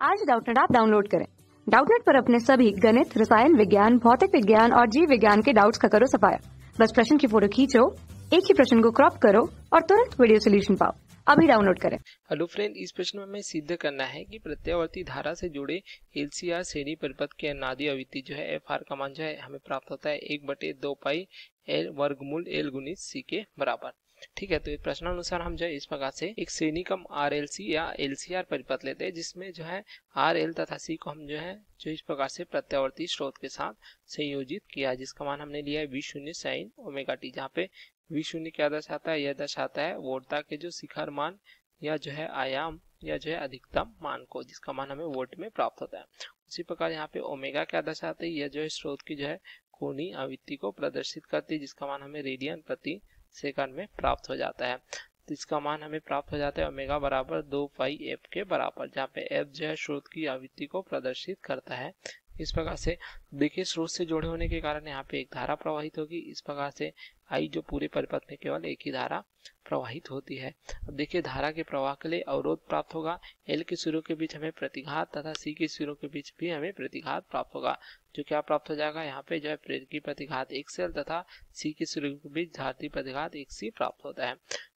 आज Doubtnut app download करें। Doubtnut पर अपने सभी गणित, रसायन विज्ञान, भौतिक विज्ञान और जीव विज्ञान के डाउट्स का करो सफाया। बस प्रश्न की फोटो खींचो, एक ही प्रश्न को क्रॉप करो और तुरंत वीडियो सोल्यूशन पाओ। अभी डाउनलोड करें। हेलो फ्रेंड, इस प्रश्न में हमें सिद्ध करना है कि प्रत्यावर्ती धारा से जुड़े एलसीआर श्रेणी परिपथ के अनादि अविति जो है एफ आर का मान जो है हमें प्राप्त होता है 1/2 पाई एल वर्गमूल एल गुणित सी के बराबर। ठीक है, तो इस प्रश्नानुसार हम जो है इस प्रकार से एक श्रेणी कम आरएलसी या एलसीआर परिपथ लेते हैं जिसमें जो है आर एल तथा सी को हम जो है इस प्रकार से प्रत्यावर्ती स्रोत के साथ संयोजित किया है, जिसका मान हमने लिया है v0 sin ओमेगा टी, जहाँ पे v0 क्या दर्शाता है, यह दर्शाता है वोल्टता के जो शिखर मान या जो है आयाम या जो है अधिकतम मान को, जिसका मान हमें वोल्ट में प्राप्त होता है। उसी प्रकार यहाँ पे ओमेगा क्या दर्शाते हैं, यह जो है स्रोत की जो है कोणीय आवृत्ति को प्रदर्शित करती है, जिसका मान हमें रेडियन प्रति सेकंड में प्राप्त हो जाता है। तो इसका मान हमें प्राप्त हो जाता है ओमेगा बराबर 2 पाई एफ के बराबर, जहाँ पे एफ जो है स्रोत की आवृत्ति को प्रदर्शित करता है। इस प्रकार से देखिए स्रोत से जुड़े होने के कारण यहाँ पे एक धारा प्रवाहित होगी। इस प्रकार से आई जो पूरे परिपथ में केवल एक ही धारा प्रवाहित होती है। अब देखिए धारा के प्रवाह के लिए अवरोध प्राप्त होगा। एल के सिरों के बीच हमें प्रतिघात तथा सी के सिरों के बीच भी हमें प्रतिघात प्राप्त होगा, जो क्या प्राप्त हो जाएगा, यहाँ पे जो है प्रेरकी प्रतिघात 1 तथा सी के सिरों के बीच धारती प्रतिघात 1 प्राप्त होता है।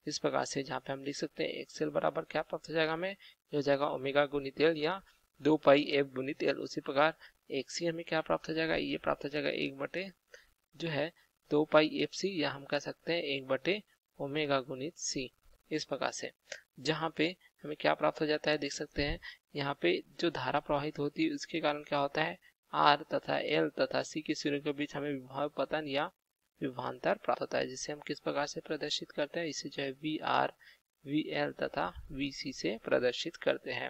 इस प्रकार से जहाँ पे हम लिख सकते हैं 1 बराबर क्या प्राप्त हो जाएगा, हमें हो जाएगा ओमेगा गुणित एल या 2 पाई एफ गुणित एल। उसी प्रकार 1 हमें क्या प्राप्त हो जाएगा, ये प्राप्त हो जाएगा 1 जो है 2 पाई एफ सी, या हम कह सकते हैं 1 ओमेगा गुणित सी। इस प्रकार से जहाँ पे हमें क्या प्राप्त हो जाता है, देख सकते हैं यहाँ पे जो धारा प्रवाहित होती है उसके कारण क्या होता है, आर तथा एल तथा सी के सिरों के बीच हमें विभव पतन या विभवांतर प्राप्त होता है, जिसे हम किस प्रकार से प्रदर्शित करते हैं, इसे जो है वी आर वी एल तथा वी सी से प्रदर्शित करते हैं।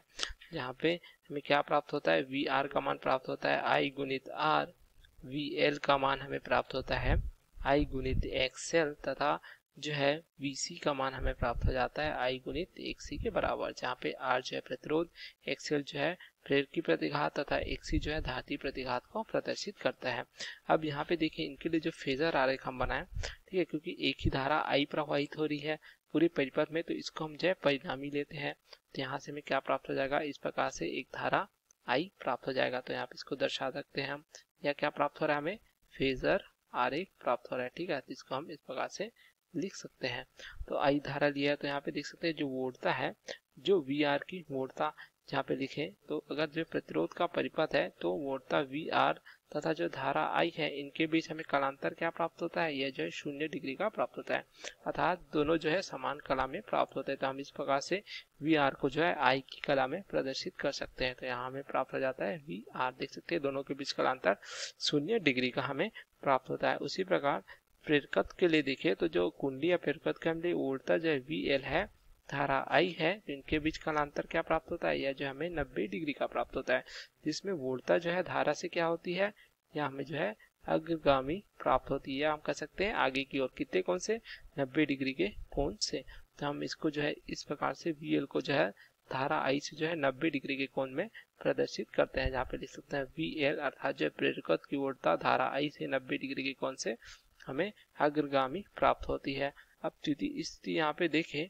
यहाँ पे हमें क्या प्राप्त होता है, वी आर का मान प्राप्त होता है आई गुणित आर, वी एल का मान हमें प्राप्त होता है आई गुणित एक्सएल तथा जो है वीसी का मान हमें प्राप्त हो जाता है आई गुणित एक्सी के बराबर, जहाँ पे आर जो है प्रतिरोध, एक्सएल जो है प्रेरकी प्रतिघात तथा एक्सी जो है धारती प्रतिघात को प्रदर्शित करता है। अब यहाँ पे देखिए इनके लिए जो फेजर आरेख हम बनाए, ठीक है, क्योंकि एक ही धारा आई प्रवाहित हो रही है पूरी परिपथ में, तो इसको हम जो है परिणामी लेते हैं। तो यहाँ से हमें क्या प्राप्त हो जाएगा, इस प्रकार से एक धारा आई प्राप्त हो जाएगा। तो यहाँ पे इसको दर्शा सकते हैं हम, या क्या प्राप्त हो रहा है, हमें फेजर आरेख प्राप्त हो रहा है। ठीक है, तो इसको हम इस प्रकार से लिख सकते हैं। तो आई धारा लिया है, तो यहाँ पे देख सकते हैं जो वोल्टता है, जो वी आर की वोल्टता जहाँ पे लिखे, तो अगर जो प्रतिरोध का परिपथ है तो वोल्टता वी आर तथा जो धारा आई है इनके बीच हमें कलांतर क्या प्राप्त होता है, यह जो है 0 डिग्री का प्राप्त होता है, अर्थात दोनों जो है समान कला में प्राप्त होते हैं। तो हम इस प्रकार से वी आर को जो है आई की कला में प्रदर्शित कर सकते हैं। तो यहाँ हमें प्राप्त हो जाता है वी आर, देख सकते हैं दोनों के बीच कलांतर 0 डिग्री का हमें प्राप्त होता है। उसी प्रकार प्रेरकत्व के लिए देखिए तो जो कुंडली या प्रेरकत्व के हमने वोल्टता जो है वी एल है, धारा आई है, इनके बीच कालांतर क्या प्राप्त होता है, यह जो हमें 90 डिग्री का प्राप्त होता है, जिसमें वोल्टता जो है धारा से क्या होती है, या हमें जो है अग्रगामी प्राप्त होती है, या हम कह सकते हैं आगे की ओर कितने कोण से, 90 डिग्री के कोण से। तो हम इसको जो है इस प्रकार से वी एल को जो है धारा आई से जो है 90 डिग्री के कोण में प्रदर्शित करते हैं, जहाँ पे लिख सकते हैं वी एल अर्थात जो प्रेरकत्व की वोल्टता धारा आई से 90 डिग्री के कोण से हमें अग्रगामी प्राप्त होती है। अब स्थिति यहाँ पे देखें,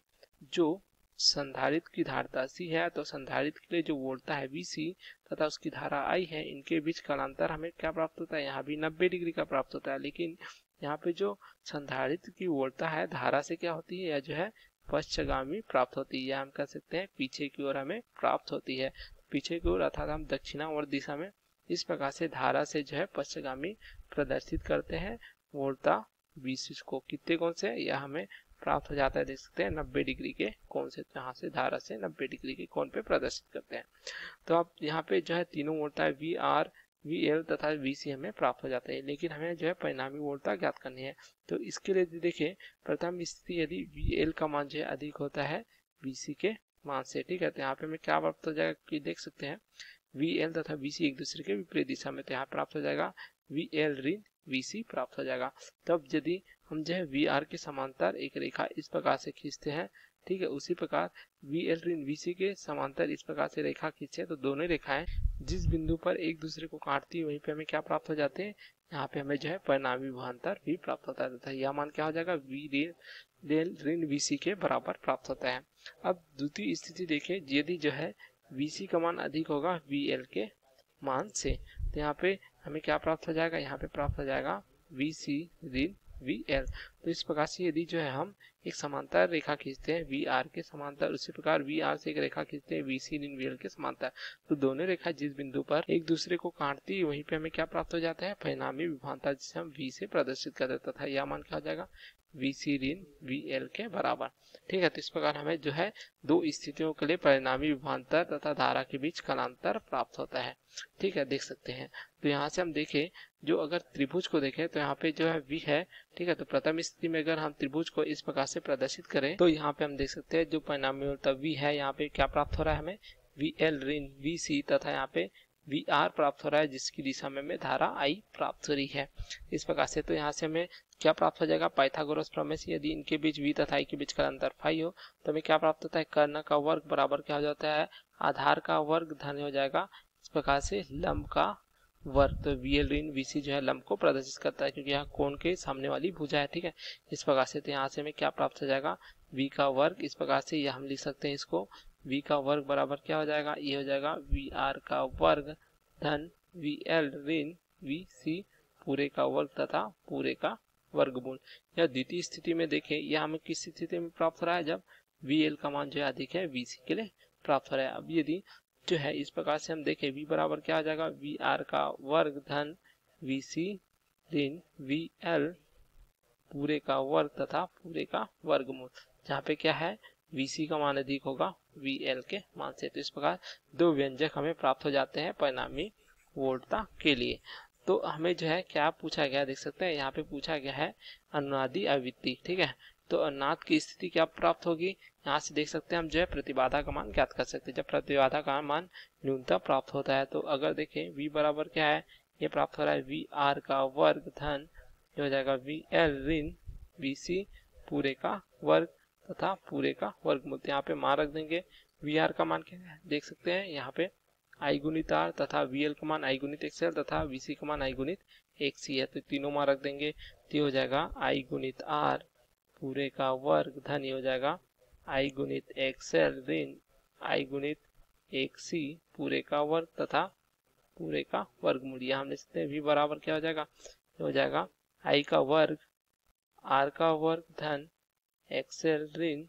जो संधारित्र की धारिता सी है, तो संधारित्र के लिए जो वोल्टता है वीसी तथा उसकी धारा आई है, इनके बीच कालांतर हमें क्या प्राप्त होता है, यहाँ भी 90 डिग्री का प्राप्त होता है। लेकिन यहाँ पे जो संधारित्र की वोल्टता है धारा से क्या होती है, यह जो है पश्चगामी प्राप्त होती है, या हम कह सकते हैं पीछे की ओर हमें प्राप्त होती है। पीछे की ओर अर्थात हम दक्षिणावर्त दिशा में इस प्रकार से धारा से जो है पश्चगामी प्रदर्शित करते हैं वोल्टता वीसी को कितने कोण से, यह हमें प्राप्त हो जाता है, देख सकते हैं 90 डिग्री के कोण से। तो यहाँ से धारा से 90 डिग्री के कोण पे प्रदर्शित करते हैं। तो अब यहाँ पे जो है तीनों वोल्टता वी आर वी एल तथा वी सी हमें प्राप्त हो जाता है, लेकिन हमें जो है परिणामी वोल्टता ज्ञात करनी है। तो इसके लिए देखिए प्रथम स्थिति यदि वी एल का मान जो है अधिक होता है वी सी के मान से, ठीक है, तो यहाँ पे हमें क्या प्राप्त हो जाएगा कि देख सकते हैं वी एल तथा वी सी एक दूसरे के विपरीत दिशा में, तो यहाँ प्राप्त हो जाएगा वी एल ऋण वीसी प्राप्त हो जाएगा। तब यदि हम जो है वी आर के समांतर एक रेखा इस प्रकार से खींचते हैं, ठीक है, उसी प्रकार वी एल ऋण वीसी के समांतर इस प्रकार से रेखा खींचे, तो दोनों रेखाएं जिस बिंदु पर एक दूसरे को काटती है वहीं पे हमें क्या प्राप्त हो जाते हैं, यहाँ पे हमें जो है परिणामी विभवांतर भी प्राप्त होता है, तथा यह मान क्या हो जाएगा वी ऋण वीसी के बराबर प्राप्त होता है। अब द्वितीय स्थिति देखिए, यदि जो है VC का मान अधिक होगा VL के मान से। तो यहाँ पे हमें क्या प्राप्त हो जाएगा, यहाँ पे प्राप्त हो जाएगा VC ऋण VL। तो इस प्रकार से यदि जो है हम एक समांतर रेखा खींचते हैं VR के समांतर, उसी प्रकार VR से एक रेखा खींचते हैं VC ऋण VL के समांतर, तो दोनों रेखा जिस बिंदु पर एक दूसरे को काटती है वहीं पे हमें क्या प्राप्त हो जाता है, परिणामी विभवांतर, जिसे हम V से प्रदर्शित कर देता था। यह मान क्या हो जाएगा, VC ऋण VL के बराबर। ठीक है, तो इस प्रकार हमें जो है दो स्थितियों के लिए परिणामी विभवांतर तथा धारा के बीच कालांतर प्राप्त होता है। ठीक है, देख सकते हैं। तो यहाँ से हम देखें, जो अगर त्रिभुज को देखें तो यहाँ पे जो है V है। ठीक है, तो प्रथम स्थिति में अगर हम त्रिभुज को इस प्रकार से प्रदर्शित करें तो यहाँ पे हम देख सकते हैं जो परिणामी विभवांतर V है, यहाँ पे क्या प्राप्त हो रहा है, हमें VL ऋण VC तथा यहाँ पे VR प्राप्त हो रहा है, जिसकी दिशा में हमें धारा I प्राप्त हो रही है। इस प्रकार से तो यहाँ से हमें क्या प्राप्त हो जाएगा, पाइथागोरस प्रमेय से यदि इनके बीच V तथा I के बीच का अंतर फाई हो तो हमें क्या प्राप्त होता है, कर्ण का वर्ग बराबर क्या हो जाता है, आधार का वर्ग धन हो जाएगा इस प्रकार से लंब का वर्ग। तो VL ऋण VC जो है लंब को प्रदर्शित करता है, क्योंकि यहाँ कोण के सामने वाली भुजा है। ठीक है, इस प्रकार से तो यहाँ से हमें क्या प्राप्त हो जाएगा, V का वर्ग। इस प्रकार से यह हम लिख सकते हैं इसको, V का वर्ग बराबर क्या हो जाएगा, ये हो जाएगा VR का वर्ग धन VL ऋण VC पूरे का वर्ग तथा पूरे का वर्गमूल। या द्वितीय स्थिति में देखें, यह हमें किस स्थिति में प्राप्त हो रहा है, जब VL का मान जो है अधिक है VC के लिए प्राप्त हो रहा है। अब यदि जो है इस प्रकार से हम देखें, V बराबर क्या हो जाएगा, VR का वर्ग धन VC ऋण VL पूरे का वर्ग तथा पूरे का वर्गमूल, जहाँ पे क्या है, VC का मान अधिक होगा VL के मान से। तो इस प्रकार दो व्यंजक हमें प्राप्त हो जाते हैं परिणामी वोल्टता के लिए। तो हमें जो है क्या पूछा गया, देख सकते हैं यहाँ पे पूछा गया है अनुनादी आवृत्ति। ठीक है, तो अनुनाद की स्थिति क्या प्राप्त होगी, यहाँ से देख सकते हैं हम जो है प्रतिबाधा का मान ज्ञात कर सकते हैं। जब प्रतिबाधा का मान न्यूनतम प्राप्त होता है तो अगर देखें V बराबर क्या है, ये प्राप्त हो रहा है VR का वर्ग धन ये हो जाएगा VL ऋण VC पूरे का वर्ग तथा पूरे का वर्गमूल। यहाँ पे मान रख देंगे, VR का मान क्या है, देख सकते हैं यहाँ पे I गुणित R तथा VL का मान I गुणित XL तथा VC का मान I गुणित XC है। तो तीनों मान रख देंगे, तो हो जाएगा I गुणित R पूरे का वर्ग धन ये हो जाएगा I गुणित XL ऋण I गुणित XC पूरे का वर्ग तथा पूरे का वर्गमूल। यहाँ हम लिख सकते हैं V बराबर क्या हो जाएगा, हो जाएगा I का वर्ग R का वर्ग धन XL ऋण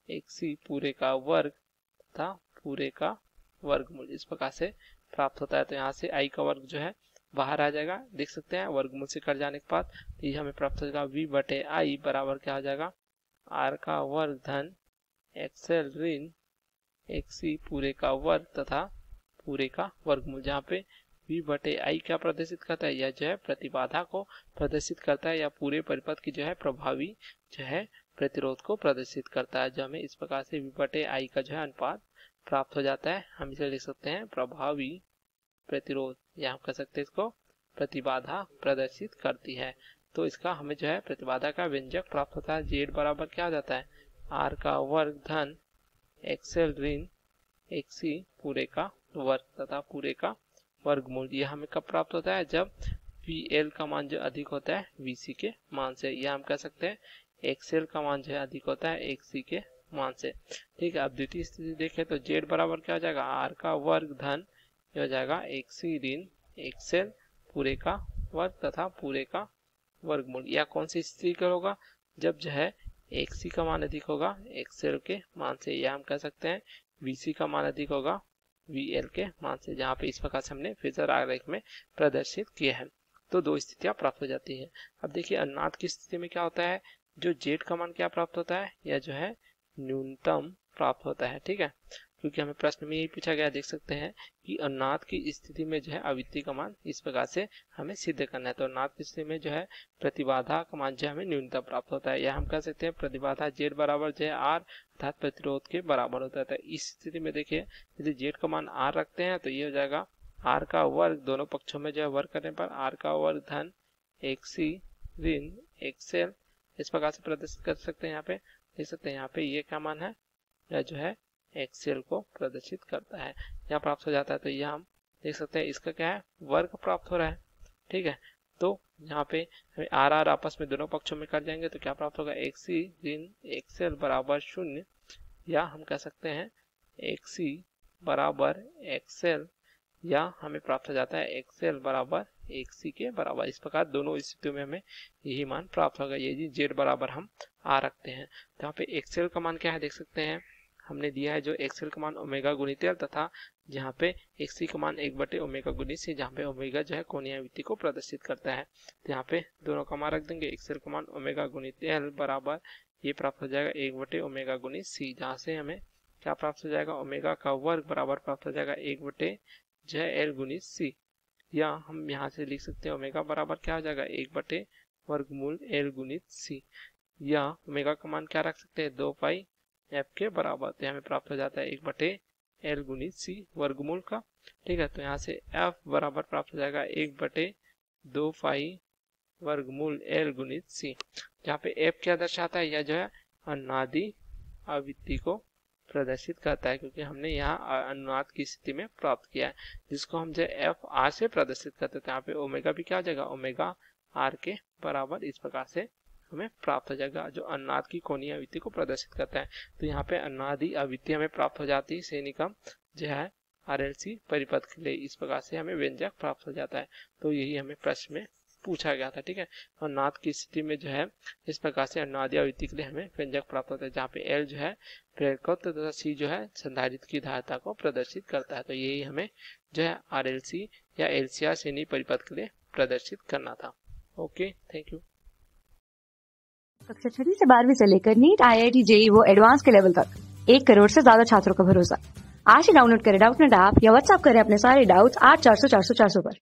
XC पूरे का वर्ग तथा पूरे का वर्गमूल। इस प्रकार से प्राप्त होता है। तो यहाँ से I का वर्ग जो है बाहर आ जाएगा, देख सकते हैं वर्गमूल से कट जाने के बाद, तो ये हमें प्राप्त हो जाएगा V बटे I बराबर क्या हो जाएगा, R का वर्ग धन XL ऋण XC पूरे का वर्ग तथा पूरे का वर्गमूल, जहाँ पे V बटे I क्या प्रदर्शित करता है, यह जो है प्रतिबाधा को प्रदर्शित करता है या पूरे परिपथ की जो है प्रभावी जो है प्रतिरोध को प्रदर्शित करता है, जो हमें इस प्रकार से V बटे I का जो है अनुपात प्राप्त हो जाता है। हम इसे लिख सकते हैं प्रभावी प्रतिरोध, या हम कह सकते हैं इसको प्रतिबाधा प्रदर्शित करती है। तो इसका हमें जो है प्रतिबाधा का व्यंजक प्राप्त होता है। Z बराबर क्या हो जाता है, R का वर्ग धन XL ऋण XC पूरे का वर्ग तथा पूरे का वर्गमूल। यह हमें कब प्राप्त होता है, जब VL का मान जो अधिक होता है VC के मान से, या हम कह सकते हैं XL का मान जो है अधिक होता है XC के मान से। ठीक है, अब द्वितीय स्थिति देखें तो Z बराबर क्या हो जाएगा, R का वर्ग धन हो जाएगा XC ऋण XL पूरे का वर्ग तथा पूरे का वर्गमूल। या कौन सी स्थिति का होगा, जब जो है XC का मान अधिक होगा XL के मान से, या हम कह सकते हैं VC का मान अधिक होगा VL के मान से, जहाँ पे इस प्रकार से हमने फेजर आरेख में प्रदर्शित किया है। तो दो स्थितियां प्राप्त हो जाती है। अब देखिए अनुनाद की स्थिति में क्या होता है, जो Z का मान क्या प्राप्त होता है, या जो है न्यूनतम प्राप्त होता है। ठीक है, क्योंकि हमें प्रश्न में यही पूछा गया, देख सकते हैं कि अनुनाद की स्थिति में जो है आवृत्ति का मान इस प्रकार से हमें सिद्ध करना है। तो अनुनाद की स्थिति में जो है प्रतिबाधा का मान जो हमें न्यूनतम प्राप्त होता है, या हम कह सकते हैं प्रतिबाधा Z बराबर जो है R अर्थात प्रतिरोध के बराबर होता है। तो इस स्थिति में देखिए यदि Z का मान R रखते हैं तो ये हो जाएगा R का वर्ग, दोनों पक्षों में जो है वर्ग करने पर R का वर्ग धन XC ऋण XL इस प्रकार से प्रदर्शित कर सकते हैं। यहाँ पे देख सकते हैं, यहाँ पे ये क्या मान है, यह जो है XL को प्रदर्शित करता है, यहाँ प्राप्त हो जाता है। तो यहाँ हम देख सकते हैं इसका क्या है, वर्ग प्राप्त हो रहा है। ठीक है, तो यहाँ पे हमें R आपस में दोनों पक्षों में कर जाएंगे तो क्या प्राप्त होगा, XC ऋण XL बराबर 0, या हम कह सकते हैं XC बराबर एक्सएल या हमें प्राप्त हो जाता है एक्सएल बराबर 1c के बराबर। इस प्रकार दोनों स्थितियों में हमें यही मान प्राप्त होगा। ये जी जेड बराबर हम आ रखते हैं। तो यहाँ पे एक्सएल का मान क्या है देख सकते हैं, हमने दिया है जो एक्सएल का मान ओमेगा गुणित एल तथा जहाँ पे एक्सी का मान 1 बटे ओमेगा गुणित सी, जहाँ पे ओमेगा जो है कोणीय आवृत्ति को प्रदर्शित करता है। तो यहाँ पे दोनों का मान रख देंगे। एक्सएल का मान ओमेगा गुणित एल बराबर ये प्राप्त हो जाएगा 1 बटे ओमेगा गुणित सी, जहाँ से हमें क्या प्राप्त हो जाएगा, ओमेगा का वर्ग बराबर प्राप्त हो जाएगा 1 बटे जो है एल गुणित सी, या हम यहाँ से लिख सकते हैं ओमेगा बराबर क्या हो जाएगा 1 बटे वर्गमूल एल गुणित सी, या ओमेगा का मान क्या रख सकते हैं 2 पाई एफ के बराबर। तो हमें प्राप्त हो जाता है 1 बटे एल गुणित सी वर्गमूल का। ठीक है, तो यहाँ से एफ बराबर प्राप्त हो जाएगा 1 बटे 2 पाई वर्गमूल एल गुणित सी, जहाँ पे एफ क्या दर्शाता है, यह जो है अनुनादी आवृत्ति को प्रदर्शित करता है, क्योंकि हमने यहाँ अनुनाद की स्थिति में प्राप्त किया है, जिसको हम जो एफ आर से प्रदर्शित करते थे। यहाँ पे ओमेगा भी क्या हो जाएगा, ओमेगा आर के बराबर। इस प्रकार से हमें प्राप्त हो जाएगा जो अनुनाद की कोणीय आवृत्ति को प्रदर्शित करता है। तो यहाँ पे अनुनादी आवृत्ति हमें प्राप्त हो जाती है श्रेणी क्रम जो है आरएलसी परिपथ के लिए। इस प्रकार से हमें व्यंजक प्राप्त हो जाता है। तो यही हमें प्रश्न में पूछा गया था। ठीक है, अनुनाद की स्थिति में जो है इस प्रकार से अनुनादी आवृत्ति के लिए हमें व्यंजक प्राप्त होता है, जहाँ पे एल जो है प्रेरकत्व तथा सी जो है संधारित्र की धारिता को प्रदर्शित करता है। तो यही हमें जो है आरएलसी या एलसीआर श्रेणी परिपथ के लिए प्रदर्शित करना था। Okay, thank you. कक्षा 6 से 12वीं से लेकर नीट, IIT, JEE वो एडवांस के लेवल तक 1 करोड़ से ज्यादा छात्रों का भरोसा। आज ही डाउनलोड करें डाउटनेट ऐप या व्हाट्सएप करें अपने सारे डाउट्स 8400 400 400 पर।